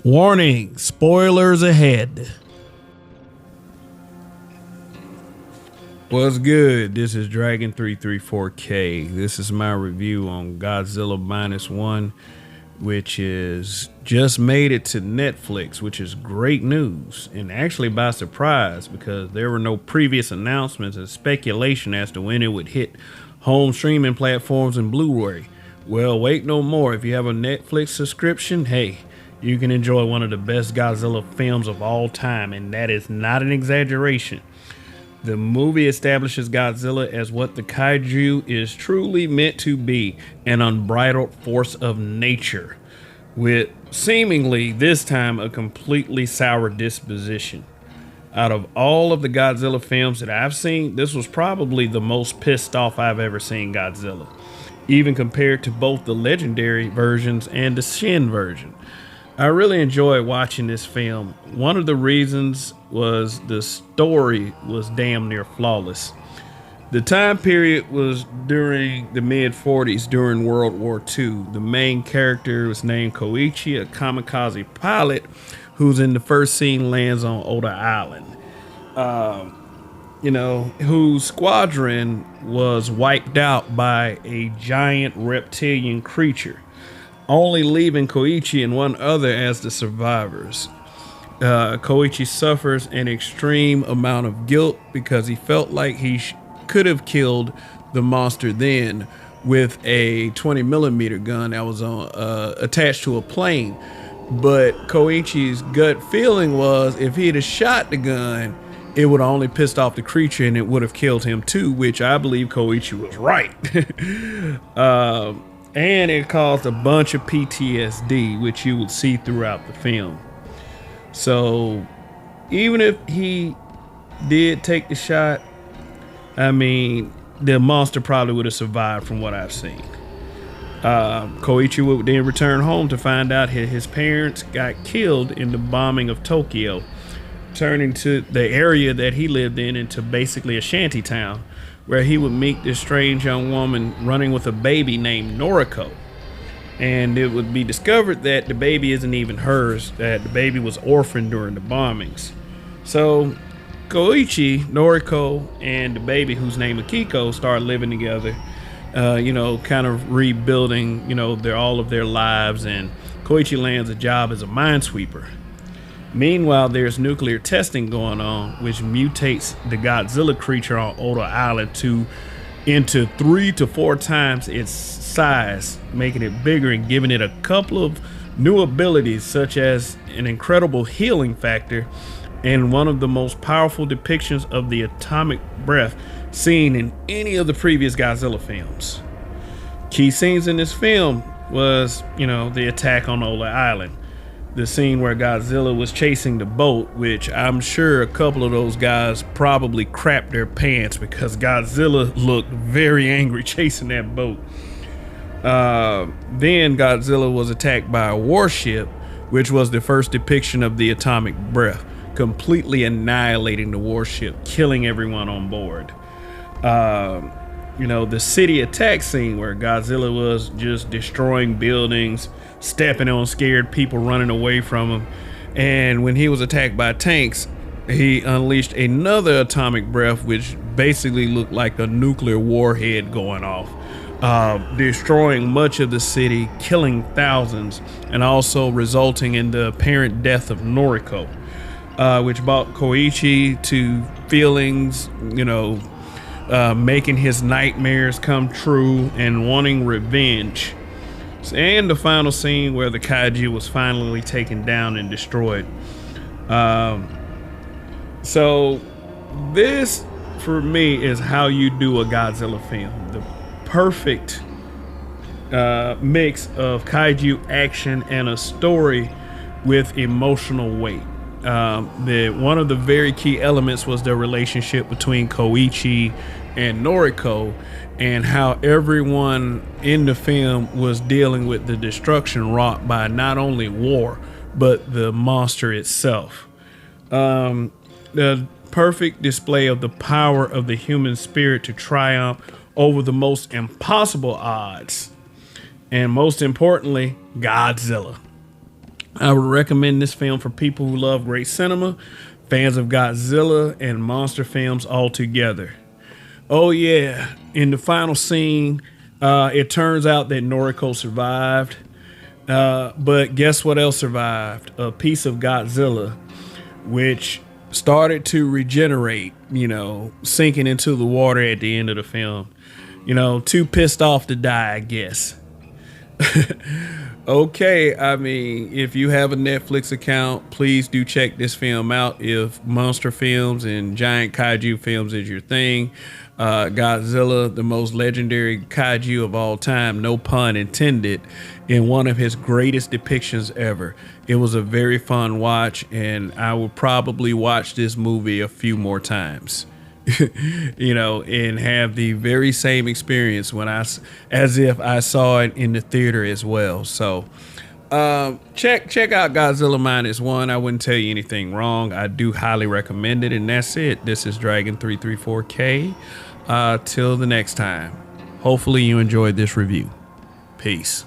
Warning, spoilers ahead. What's good? This is Dragon334K. This is my review on Godzilla Minus One, which is just made it to Netflix, which is great news, and actually by surprise because there were no previous announcements and speculation as to when it would hit home streaming platforms and Blu-ray. Well, wait no more. If you have a Netflix subscription, hey, you can enjoy one of the best Godzilla films of all time, and that is not an exaggeration. The movie establishes Godzilla as what the kaiju is truly meant to be, an unbridled force of nature, with seemingly this time a completely sour disposition. Out of all of the Godzilla films that I've seen, this was probably the most pissed off I've ever seen Godzilla, even compared to both the legendary versions and the Shin version. I really enjoyed watching this film. One of the reasons was the story was damn near flawless. The time period was during the mid-40s during World War II. The main character was named Koichi, a kamikaze pilot who's in the first scene lands on Oda Island. Whose squadron was wiped out by a giant reptilian creature, only leaving Koichi and one other as the survivors. Koichi suffers an extreme amount of guilt because he felt like he could have killed the monster then with a 20mm gun that was attached to a plane. But Koichi's gut feeling was if he'd have shot the gun, it would have only pissed off the creature and it would have killed him too, which I believe Koichi was right. And it caused a bunch of PTSD, which you would see throughout the film. So even if he did take the shot, I mean, the monster probably would have survived from what I've seen. Koichi would then return home to find out his parents got killed in the bombing of Tokyo, turning to the area that he lived in into basically a shanty town, where he would meet this strange young woman running with a baby named Noriko. And it would be discovered that the baby isn't even hers, that the baby was orphaned during the bombings. So Koichi, Noriko, and the baby, whose name is Kiko, start living together, kind of rebuilding, all of their lives, and Koichi lands a job as a minesweeper. Meanwhile, there's nuclear testing going on, which mutates the Godzilla creature on Oda Island into 3 to 4 times its size, making it bigger and giving it a couple of new abilities, such as an incredible healing factor and one of the most powerful depictions of the atomic breath seen in any of the previous Godzilla films. Key scenes in this film was, the attack on Ola Island. The scene where Godzilla was chasing the boat, which I'm sure a couple of those guys probably crapped their pants because Godzilla looked very angry chasing that boat. Then Godzilla was attacked by a warship, which was the first depiction of the atomic breath, completely annihilating the warship, killing everyone on board. The city attack scene where Godzilla was just destroying buildings, stepping on scared people, running away from him. And when he was attacked by tanks, he unleashed another atomic breath, which basically looked like a nuclear warhead going off, destroying much of the city, killing thousands, and also resulting in the apparent death of Noriko, which brought Koichi to feelings, making his nightmares come true and wanting revenge. And the final scene where the kaiju was finally taken down and destroyed. So this, for me, is how you do a Godzilla film. The perfect mix of kaiju action and a story with emotional weight. One of the very key elements was the relationship between Koichi and Noriko, and how everyone in the film was dealing with the destruction wrought by not only war, but the monster itself. The perfect display of the power of the human spirit to triumph over the most impossible odds. And most importantly, Godzilla. I would recommend this film for people who love great cinema, fans of Godzilla, and monster films altogether. Oh, yeah. In the final scene, it turns out that Noriko survived. But guess what else survived? A piece of Godzilla, which started to regenerate, sinking into the water at the end of the film. Too pissed off to die, I guess. Okay, I mean, if you have a Netflix account, please do check this film out. If monster films and giant kaiju films is your thing, Godzilla, the most legendary kaiju of all time, no pun intended, in one of his greatest depictions ever. It was a very fun watch, and I will probably watch this movie a few more times. And have the very same experience as if I saw it in the theater as well. So check out Godzilla Minus One. I wouldn't tell you anything wrong. I do highly recommend it, and that's it. This is Dragon 334K. Till the next time, hopefully you enjoyed this review. Peace.